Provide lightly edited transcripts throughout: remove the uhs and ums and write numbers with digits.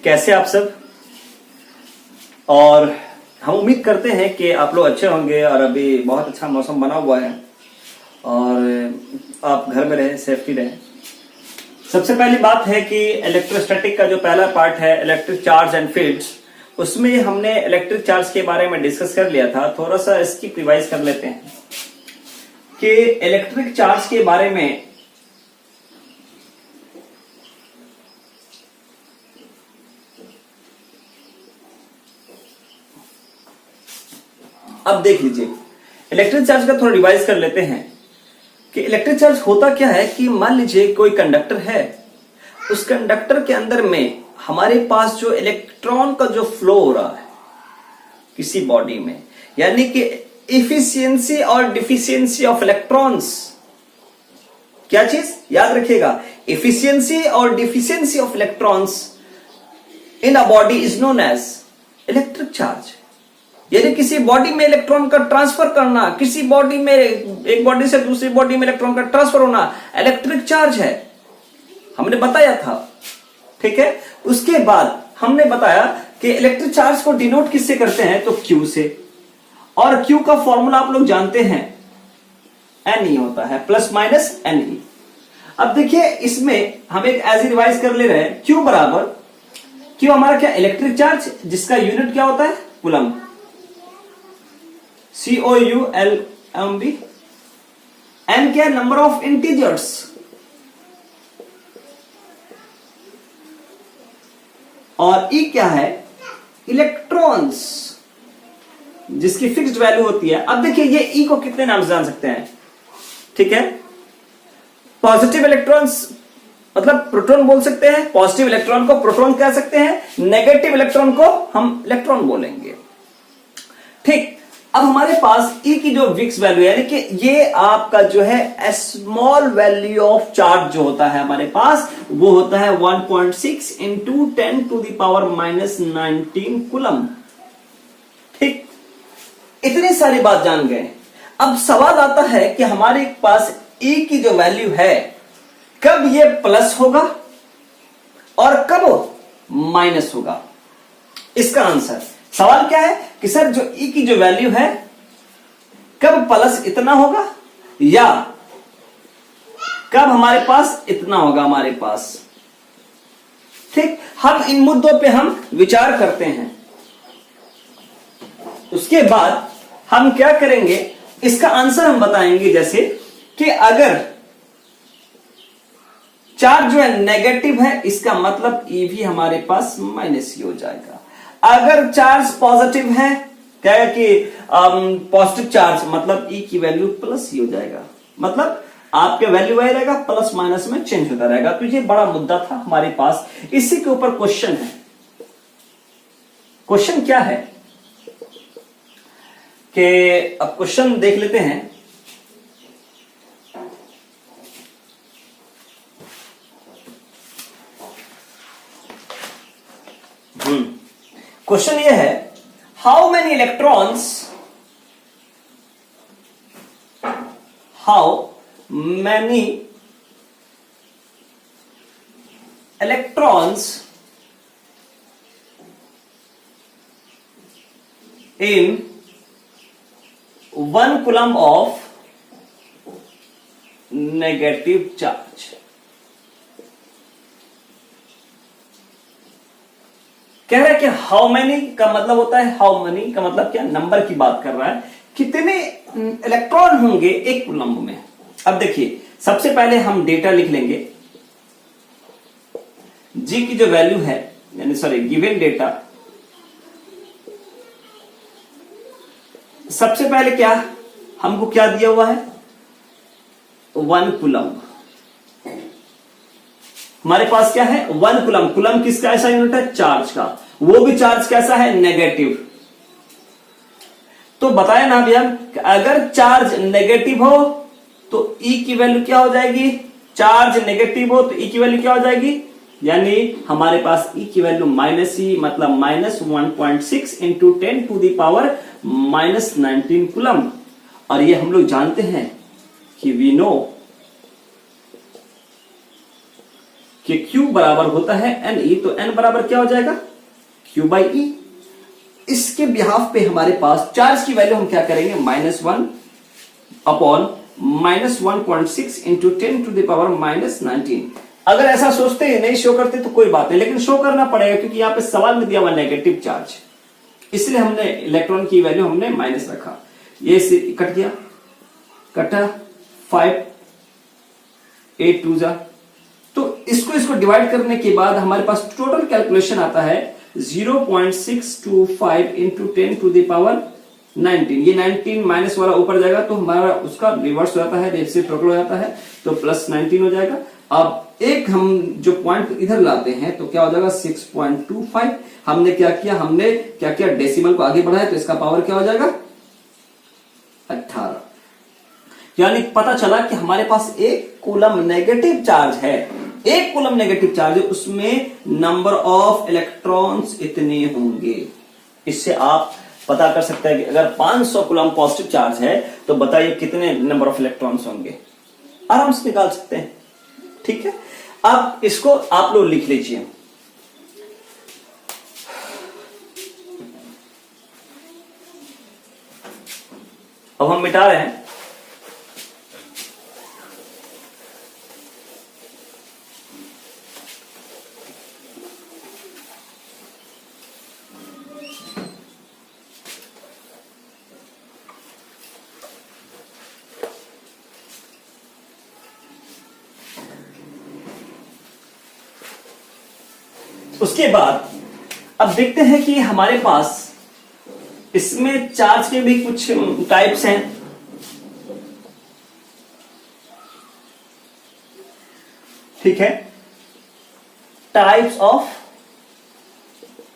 कैसे आप सब। और हम उम्मीद करते हैं कि आप लोग अच्छे होंगे और अभी बहुत अच्छा मौसम बना हुआ है और आप घर में रहें, सेफ्टी रहें। सबसे पहली बात है कि इलेक्ट्रोस्टैटिक का जो पहला पार्ट है इलेक्ट्रिक चार्ज एंड फील्ड्स, उसमें हमने इलेक्ट्रिक चार्ज के बारे में डिस्कस कर लिया था। थोड़ा सा इसकी रिवाइज कर लेते हैं कि इलेक्ट्रिक चार्ज के बारे में अब देख लीजिए, इलेक्ट्रिक चार्ज का थोड़ा रिवाइज कर लेते हैं कि इलेक्ट्रिक चार्ज होता क्या है कि मान लीजिए कोई कंडक्टर है, उस कंडक्टर के अंदर में हमारे पास जो इलेक्ट्रॉन का जो फ्लो हो रहा है किसी बॉडी में, यानी कि इफिशियंसी और डिफिशियंसी ऑफ इलेक्ट्रॉन्स, क्या चीज याद रखिएगा, इफिशियंसी और deficiency of electrons in a body is known as electric charge. यानी किसी बॉडी में इलेक्ट्रॉन का ट्रांसफर करना, किसी बॉडी में, एक बॉडी से दूसरी बॉडी में इलेक्ट्रॉन का ट्रांसफर होना इलेक्ट्रिक चार्ज है, हमने बताया था। ठीक है, उसके बाद हमने बताया कि इलेक्ट्रिक चार्ज को डिनोट किससे करते हैं, तो Q से, और Q का फॉर्मूला आप लोग जानते हैं Ne होता है, प्लस माइनस Ne। अब देखिए इसमें हम एक एज रिवाइज कर ले रहे हैं, Q बराबर, Q हमारा क्या, इलेक्ट्रिक चार्ज, जिसका यूनिट क्या होता है, कूलम, COULMB। N क्या, नंबर ऑफ इंटीजर्स, और E क्या है, इलेक्ट्रॉन्स, जिसकी फिक्स्ड वैल्यू होती है। अब देखिए ये E को कितने नाम से जान सकते हैं, ठीक है, पॉजिटिव इलेक्ट्रॉन्स मतलब प्रोटॉन बोल सकते हैं, पॉजिटिव इलेक्ट्रॉन को प्रोटॉन कह सकते हैं, नेगेटिव इलेक्ट्रॉन को हम इलेक्ट्रॉन बोलेंगे। ठीक, अब हमारे पास E की जो फिक्स वैल्यू, यानी कि ये आपका जो है स्मॉल वैल्यू ऑफ चार्ज जो होता है हमारे पास, वो होता है 1.6 into 10 to the power minus 19 coulomb. ठीक, इतनी सारी बात जान गए। अब सवाल आता है कि हमारे पास E की जो वैल्यू है, कब ये प्लस होगा और कब माइनस होगा। इसका आंसर, सवाल क्या है कि सर जो E की जो वैल्यू है कब प्लस इतना होगा या कब हमारे पास इतना होगा हमारे पास। ठीक, हम इन मुद्दों पे हम विचार करते हैं। उसके बाद हम क्या करेंगे, इसका आंसर हम बताएंगे, जैसे कि अगर चार्ज जो है नेगेटिव है, इसका मतलब E भी हमारे पास माइनस ही हो जाएगा। अगर चार्ज पॉजिटिव है, क्या है कि पॉजिटिव चार्ज, मतलब E की वैल्यू प्लस ही हो जाएगा, मतलब आपके वैल्यू वही रहेगा, प्लस माइनस में चेंज होता रहेगा। तो ये बड़ा मुद्दा था हमारे पास, इसी के ऊपर क्वेश्चन है। क्वेश्चन क्या है कि अब क्वेश्चन देख लेते हैं। क्वेश्चन ये है, how many electrons in 1 coulomb of negative charge। कह रहा है कि हाउ मेनी का मतलब होता है, हाउ मेनी का मतलब क्या, नंबर की बात कर रहा है, कितने इलेक्ट्रॉन होंगे एक कूलम्ब में। अब देखिए सबसे पहले हम डेटा लिख लेंगे, G की जो वैल्यू है, यानी सॉरी गिवन डेटा, सबसे पहले क्या हमको क्या दिया हुआ है, 1 कूलम्ब। हमारे पास क्या है, 1 कूलम्ब। कूलम्ब किसका ऐसा यूनिट है, चार्ज का, वो भी चार्ज कैसा है, नेगेटिव। तो बताया ना अभी हम, अगर चार्ज नेगेटिव हो तो E की वैल्यू क्या हो जाएगी, चार्ज नेगेटिव हो तो E की वैल्यू क्या हो जाएगी, यानी हमारे पास E की वैल्यू माइनस ही, मतलब minus 1.6 into 10 to the power minus 19 coulomb. और ये हम लोग जानते हैं कि वी नो कि Q बराबर होता है NE, तो N बराबर क्या हो जाएगा Q बाई E। इसके बिहाफ पे हमारे पास चार्ज की वैल्यू हम क्या करेंगे, -1 upon -1.6 into 10 to the power -19। अगर ऐसा सोचते हैं नहीं शो करते तो कोई बात नहीं, लेकिन शो करना पड़ेगा क्योंकि यहां पे सवाल में दिया हुआ नेगेटिव चार्ज, इसलिए हमने इलेक्ट्रॉन की वैल्यू हमने माइनस रखा। ये से कट गया, कटा 5 8 2 जा, तो इसको डिवाइड करने के बाद हमारे पास टोटल कैलकुलेशन आता है 0.625 इंटू 10 टू द पावर 19। ये 19 माइनस वाला ऊपर जाएगा तो हमारा उसका रिवर्स हो जाता है, रेसिप्रोकल हो जाता है, तो +19 हो जाएगा। अब एक हम जो पॉइंट इधर लाते हैं तो क्या हो जाएगा 6.25। हमने क्या किया डेसिमल को आगे बढ़ाया तो इसका पावर क्या हो जाएगा 18। यानी पता चला कि हमारे पास एक कूलम नेगेटिव चार्ज है, एक कूलम नेगेटिव चार्ज है, उसमें नंबर ऑफ इलेक्ट्रॉन्स इतने होंगे। इससे आप पता कर सकते हैं कि अगर 500 कूलम पॉजिटिव चार्ज है तो बताइए कितने नंबर ऑफ इलेक्ट्रॉन्स होंगे, आराम से निकाल सकते हैं। ठीक है, अब इसको आप लोग लिख लीजिए। अब हम मिटा रहे हैं। उसके बाद अब देखते हैं कि हमारे पास इसमें चार्ज के भी कुछ टाइप्स हैं। ठीक है, टाइप्स ऑफ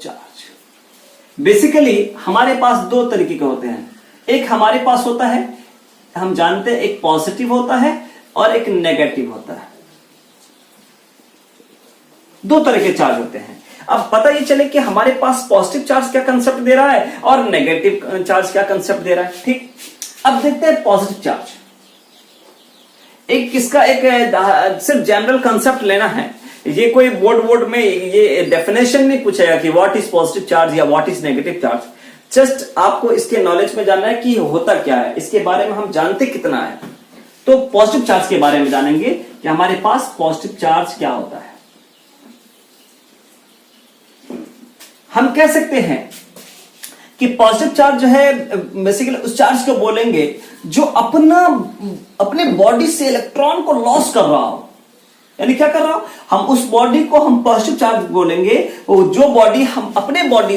चार्ज बेसिकली हमारे पास दो तरीके के होते हैं। एक हमारे पास होता है, हम जानते हैं, एक पॉजिटिव होता है और एक नेगेटिव होता है। दो तरह के चार्ज होते हैं। अब पता ये चले कि हमारे पास पॉजिटिव चार्ज क्या कंसेप्ट दे रहा है और नेगेटिव चार्ज क्या कंसेप्ट दे रहा है। ठीक, अब देखते हैं पॉजिटिव चार्ज। एक किसका एक सिर्फ जनरल कंसेप्ट लेना है, ये कोई बोर्ड में ये डेफिनेशन नहीं पूछेगा कि व्हाट इज पॉजिटिव चार्ज या what is negative charge. Just आपको इसके नॉलेज में जानना है कि होता क्या है, इसके बारे में हम जानते कितना है। तो पॉजिटिव चार्ज के बारे में जानेंगे कि हमारे पास पॉजिटिव चार्ज क्या होता है। हम कह सकते हैं कि पॉजिटिव चार्ज जो है बेसिकली उस चार्ज को बोलेंगे जो अपने बॉडी से इलेक्ट्रॉन को लॉस कर रहा हो। यानी क्या कर रहा हो, हम उस बॉडी को हम पॉजिटिव चार्ज बोलेंगे जो बॉडी हम अपने बॉडी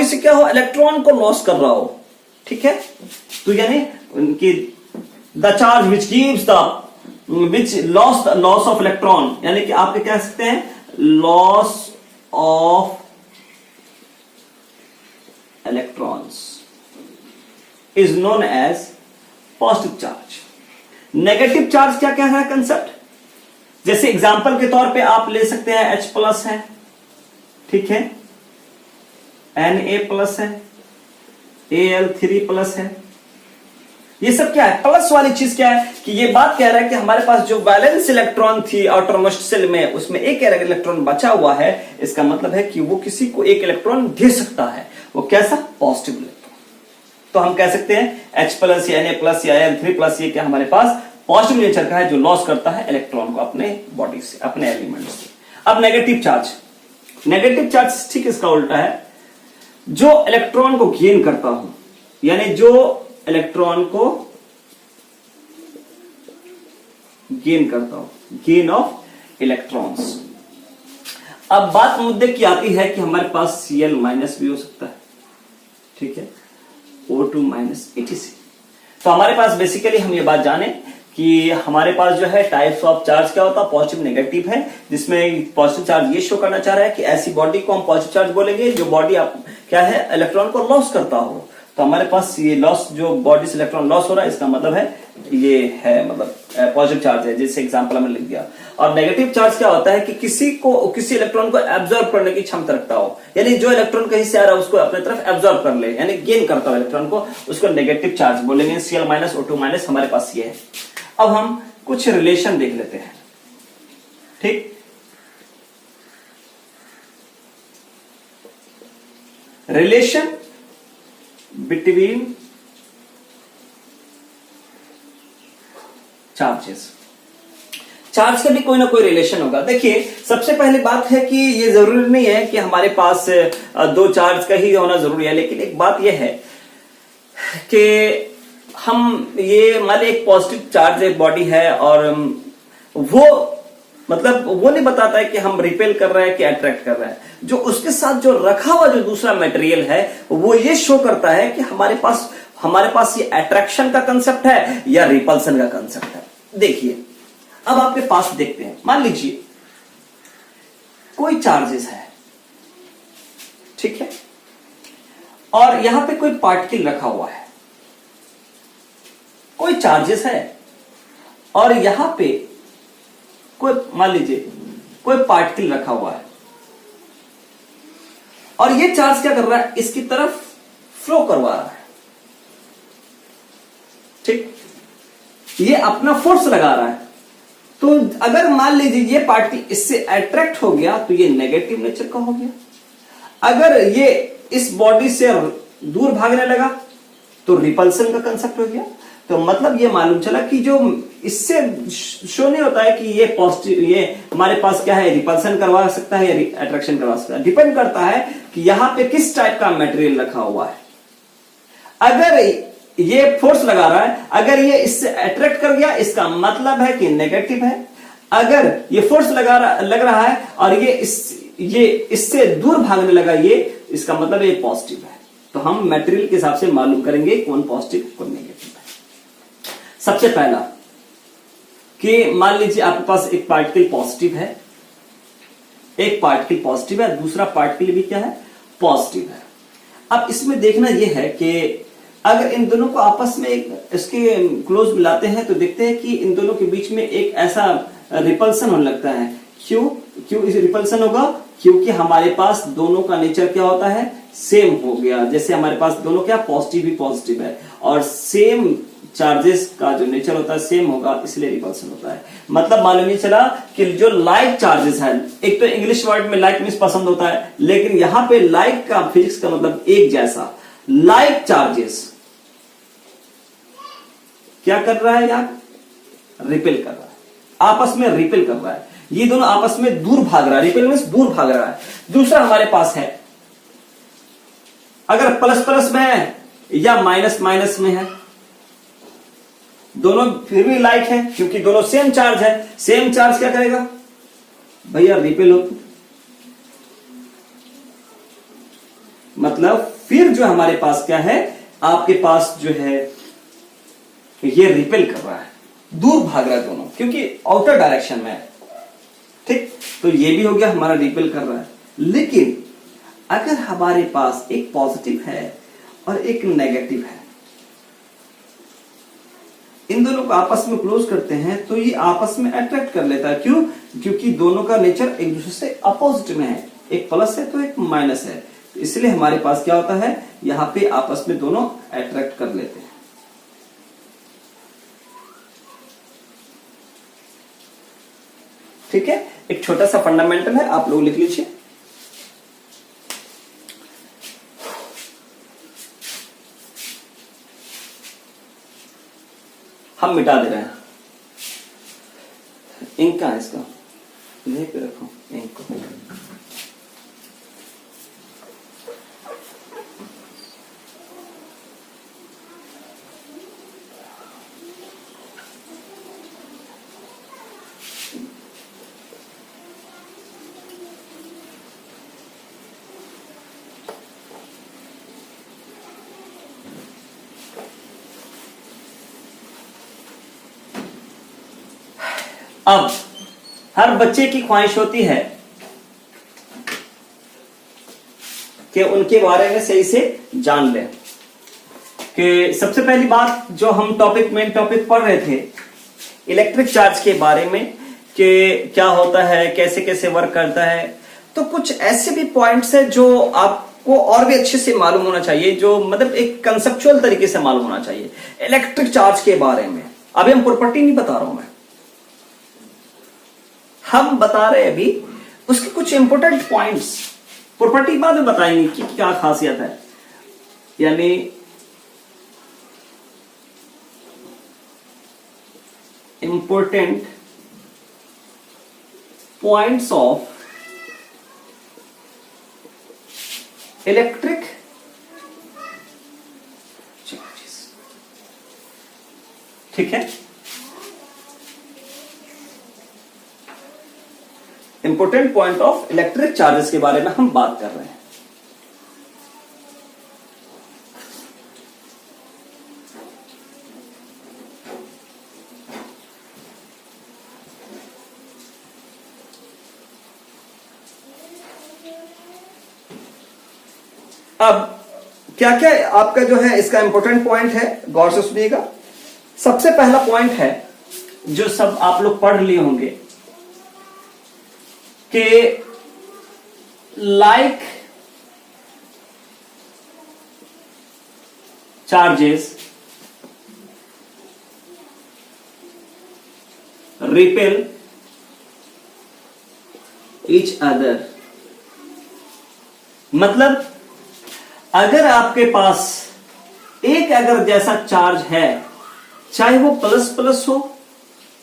से क्या हो इलेक्ट्रॉन को लॉस कर रहा हो। ठीक है, तो यानी कि the charge which loss of electron, यानी कि आप कह सकते हैं loss of electrons is known as positive charge। Negative charge क्या कह रहा है कंसेप्ट, जैसे एग्जांपल के तौर पे आप ले सकते हैं H+ है, ठीक है, Na+ है, Al3+ है। ये सब क्या है, प्लस वाली चीज क्या है कि ये बात कह रहा है कि हमारे पास जो वैलेंस इलेक्ट्रॉन थी आउटर मोस्ट सेल में, उसमें एक इलेक्ट्रॉन बचा हुआ है। इसका मतलब है कि वो किसी को एक इलेक्ट्रॉन दे सकता है, वो कैसा, पॉजिटिव इलेक्ट्रॉन। तो हम कह सकते हैं H+ या Na+ या Al3+ ये क्या हमारे पास पॉजिटिव नेचर का है, जो लॉस करता है इलेक्ट्रॉन को अपने बॉडी से, अपने एलिमेंट से। अब नेगेटिव चार्ज ठीक इसका उल्टा है, जो इलेक्ट्रॉन को गेन करता हूं, यानी जो इलेक्ट्रॉन को गेन करता हूं, गेन ऑफ इलेक्ट्रॉन्स। अब बात मुद्दे की आती है कि हमारे पास Cl- भी हो सकता है, ठीक है, O2- etc। तो हमारे पास बेसिकली हम ये बात जाने कि हमारे पास जो है टाइप्स ऑफ चार्ज क्या होता है, पॉजिटिव नेगेटिव है, जिसमें पॉजिटिव चार्ज ये शो करना चाह रहा है कि ऐसी बॉडी को हम पॉजिटिव चार्ज बोलेंगे जो बॉडी क्या है इलेक्ट्रॉन को लॉस करता हो। तो हमारे पास ये लॉस, जो बॉडी से इलेक्ट्रॉन लॉस हो रहा है, इसका मतलब है ये है मतलब पॉजिटिव चार्ज है, जैसे एग्जांपल हमने लिख दिया। और नेगेटिव चार्ज क्या होता है कि किसी इलेक्ट्रॉन को एब्जॉर्ब करने की क्षमता रखता हो, यानी जो इलेक्ट्रॉन कहीं से आ रहा है उसको अपने तरफ एब्जॉर्ब कर ले, यानी गेन करता हो इलेक्ट्रॉन को, उसको नेगेटिव चार्ज बोलेंगे। Cl- O2- हमारे पास ये है। अब हम कुछ रिलेशन देख लेते हैं। ठीक, रिलेशन बिटवीन चार्जेस। चार्ज का भी कोई ना कोई रिलेशन होगा। देखिए, सबसे पहली बात है कि ये जरूरी नहीं है कि हमारे पास दो चार्ज का ही होना जरूरी है, लेकिन एक बात यह है कि हम ये मान लीजिए एक पॉजिटिव चार्ज एक बॉडी है और वो मतलब वो नहीं बताता है कि हम रिपेल कर रहे हैं कि अट्रैक्ट कर रहे हैं। जो उसके साथ जो रखा हुआ जो दूसरा मटेरियल है वो ये शो करता है कि हमारे पास ये अट्रैक्शन का कंसेप्ट है या रिपल्सन का कंसेप्ट है। देखिए, अब आपके पास देखते हैं, मान लीजिए कोई चार्जेस है, ठीक है, और यहां पे कोई पार्टिकल रखा हुआ है। कोई चार्जेस है और यहां पे कोई मान लीजिए कोई पार्टिकल रखा हुआ है और ये चार्ज क्या कर रहा है, इसकी तरफ फ्लो करवा रहा है, ठीक, ये अपना फोर्स लगा रहा है। तो अगर मान लीजिए ये पार्टिकल इससे अट्रैक्ट हो गया तो ये नेगेटिव नेचर का हो गया। अगर ये इस बॉडी से दूर भागने लगा तो रिपल्सन का कंसेप्ट हो गया। तो मतलब ये मालूम चला कि जो इससे शो नहीं होता है कि ये पॉजिटिव, ये हमारे पास क्या है, रिपल्सन करवा सकता है या अट्रैक्शन करवा सकता है। डिपेंड करता है कि यहां पे किस टाइप का मटेरियल रखा हुआ है। अगर ये फोर्स लगा रहा है, अगर ये इससे अट्रैक्ट कर गया इसका मतलब है कि नेगेटिव है। अगर ये फोर्स लग रहा है और ये इससे दूर भागने लगा, ये इसका मतलब ये पॉजिटिव है। तो हम मटेरियल के हिसाब से मालूम करेंगे कौन पॉजिटिव कौन नेगेटिव है। सबसे पहला कि मान लीजिए आपके पास एक पार्टिकल पॉजिटिव है, एक पार्टिकल पॉजिटिव है, दूसरा पार्टिकल भी क्या है, पॉजिटिव है। अब इसमें देखना यह है कि अगर इन दोनों को आपस में इसके क्लोज मिलाते हैं तो देखते हैं कि इन दोनों के बीच में एक ऐसा रिपल्सन होने लगता है। क्यों इसे रिपल्सन होगा? क्योंकि हमारे पास दोनों का नेचर क्या होता है, सेम हो गया। जैसे हमारे पास दोनों क्या, पॉजिटिव ही पॉजिटिव है और सेम चार्जेस का जो नेचर होता है सेम होगा, इसलिए रिपल्सन होता है। मतलब मालूम नहीं चला कि जो लाइक चार्जेस है, एक तो इंग्लिश वर्ड में लाइक मींस पसंद होता है, लेकिन यहां पे लाइक का फिजिक्स का मतलब एक जैसा। लाइक चार्जेस क्या कर रहा है यार, रिपेल कर रहा है, आपस में रिपेल कर रहा है। ये दोनों आपस में दूर भाग रहा है, रिपेल मींस दूर भाग रहा है। दूसरा हमारे पास है, अगर प्लस प्लस में है या माइनस माइनस में है, दोनों फिर भी लाइक है क्योंकि दोनों सेम चार्ज है। सेम चार्ज क्या करेगा भैया, रिपेल होती। मतलब फिर जो हमारे पास क्या है, आपके पास जो है ये रिपेल कर रहा है, दूर भाग रहा है दोनों, क्योंकि आउटर डायरेक्शन में है, ठीक। तो ये भी हो गया हमारा, रिपेल कर रहा है। लेकिन अगर हमारे पास एक पॉजिटिव है और एक नेगेटिव है, इन दोनों को आपस में क्लोज करते हैं तो ये आपस में अट्रैक्ट कर लेता है। क्यों? क्योंकि दोनों का नेचर एक दूसरे से अपोजिट में है, एक प्लस है तो एक माइनस है। इसलिए हमारे पास क्या होता है, यहां पे आपस में दोनों अट्रैक्ट कर लेते हैं। ठीक है, एक छोटा सा फंडामेंटल है, आप लोग लिख लीजिए। हम मिटा दे रहे हैं इंक का, इसका यहीं पे रखो इंक को। अब हर बच्चे की ख्वाहिश होती है कि उनके बारे में सही से जान लें। कि सबसे पहली बात जो हम मेन टॉपिक पढ़ रहे थे इलेक्ट्रिक चार्ज के बारे में, कि क्या होता है, कैसे कैसे वर्क करता है। तो कुछ ऐसे भी पॉइंट्स है जो आपको और भी अच्छे से मालूम होना चाहिए, जो मतलब एक कंसेप्चुअल तरीके से मालूम होना चाहिए इलेक्ट्रिक चार्ज के बारे में। अभी हम प्रॉपर्टी नहीं बता रहा हूं मैं, हम बता रहे हैं अभी उसके कुछ इंपोर्टेंट पॉइंट्स, प्रॉपर्टी बाद में बताएंगे कि क्या खासियत है। यानी important points of electric charges. ठीक है, important point of electric charges के बारे में हम बात कर रहे हैं। अब क्या क्या आपका जो है इसका इंपॉर्टेंट पॉइंट है, गौर से सुनिएगा। सबसे पहला पॉइंट है जो सब आप लोग पढ़ लिए होंगे कि like charges repel each other. मतलब अगर आपके पास एक अगर जैसा चार्ज है, चाहे वो प्लस प्लस हो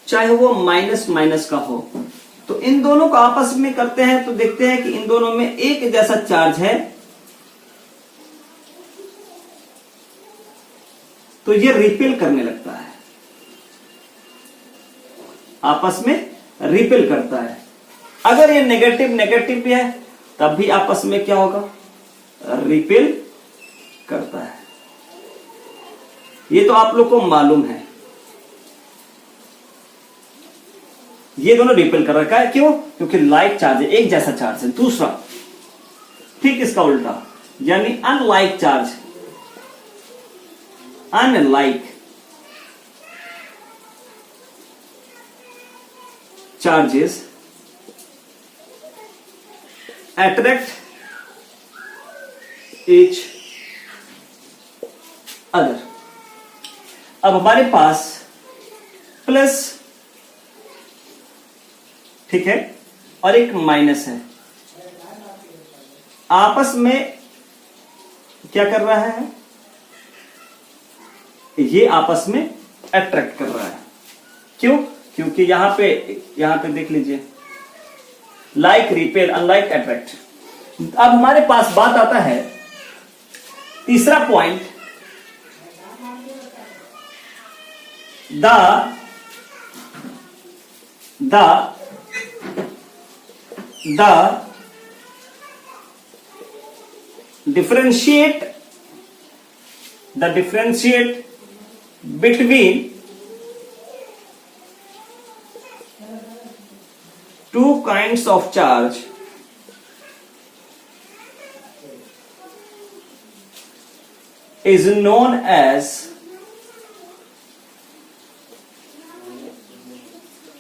चाहे वो माइनस माइनस का हो, तो इन दोनों को आपस में करते हैं तो देखते हैं कि इन दोनों में एक जैसा चार्ज है, तो ये रिपेल करने लगता है, आपस में रिपेल करता है। अगर ये नेगेटिव नेगेटिव भी है तब भी आपस में क्या होगा, रिपेल करता है। ये तो आप लोग को मालूम है, ये दोनों रिपेल कर रखा है। क्यों? क्योंकि लाइक चार्ज है, एक जैसा चार्ज है। दूसरा ठीक इसका उल्टा, यानी unlike charge, unlike charges attract each other. अब हमारे पास प्लस, ठीक है, और एक माइनस है, आपस में क्या कर रहा है, ये आपस में अट्रैक्ट कर रहा है। क्यों? क्योंकि यहां पे देख लीजिए, लाइक रिपेल अनलाइक अट्रैक्ट। अब हमारे पास बात आता है तीसरा point, the differentiate between two kinds of charge is known as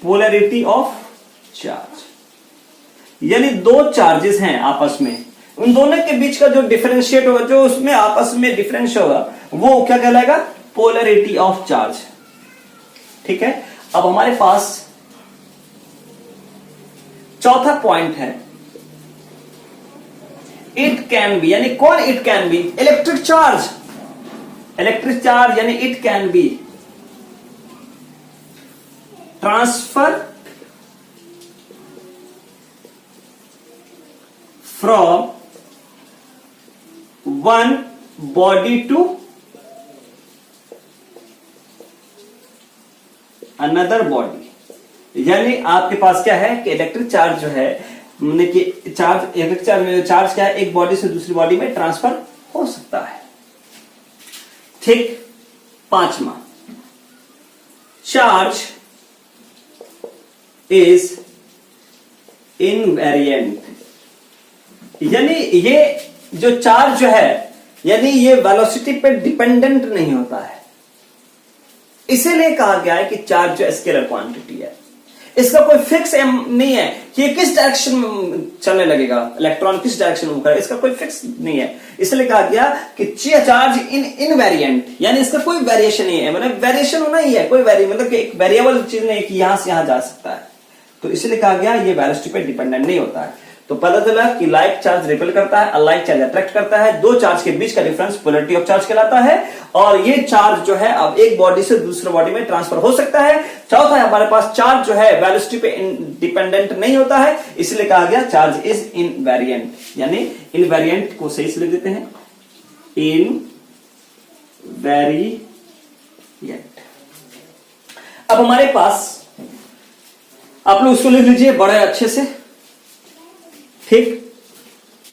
polarity of charge। यानी दो चार्जेस हैं आपस में, उन दोनों के बीच का जो डिफरेंशिएट होगा, जो उसमें आपस में डिफरेंस होगा, वो क्या कहलाएगा, पोलरिटी ऑफ चार्ज। ठीक है, अब हमारे पास चौथा पॉइंट है, इट कैन बी, यानी कौन it can be, electric charge. Electric charge यानी it can be transfer from one body to another body। यानी आपके पास क्या है कि इलेक्ट्रिक चार्ज जो है, इलेक्ट्रिक चार्ज में चार्ज क्या है, एक बॉडी से दूसरी बॉडी में ट्रांसफर हो सकता है। ठीक, पांचवा, चार्ज इज इनवेरिएंट। यानी ये जो चार्ज जो है, यानी ये वेलोसिटी पे डिपेंडेंट नहीं होता है। इसीलिए कहा गया है कि चार्ज जो स्केलर क्वांटिटी है, इसका कोई फिक्स एम नहीं है कि ये किस डायरेक्शन में चलने लगेगा, इलेक्ट्रॉन किस डायरेक्शन में होगा, इसका कोई फिक्स नहीं है। इसलिए कहा गया कि चार्ज इनवेरिएंट, यानी इसका कोई वेरिएशन नहीं है। मतलब वेरिएशन होना ही है, कोई मतलब कि एक वेरिएबल चीज नहीं कि यहां से यहां जा सकता है, तो इसलिए कहा गया ये वेलोसिटी पे डिपेंडेंट नहीं होता है। तो पता चला कि लाइक चार्ज रिपेल करता है, अनलाइक चार्ज अट्रैक्ट करता है। दो चार्ज के बीच का डिफरेंस पोलैरिटी ऑफ चार्ज कहलाता है, और ये चार्ज जो है अब एक बॉडी से दूसरे बॉडी में ट्रांसफर हो सकता है। चौथा है हमारे पास चार्ज जो है वेलोसिटी पे डिपेंडेंट नहीं होता है, इसलिए कहा गया चार्ज इज इनवेरिएंट, यानी इनवेरिएंट को सही से लिख देते हैं इनवेरिएंट। अब हमारे पास आप लोग इसको लिख लीजिए बड़े अच्छे से, ठीक।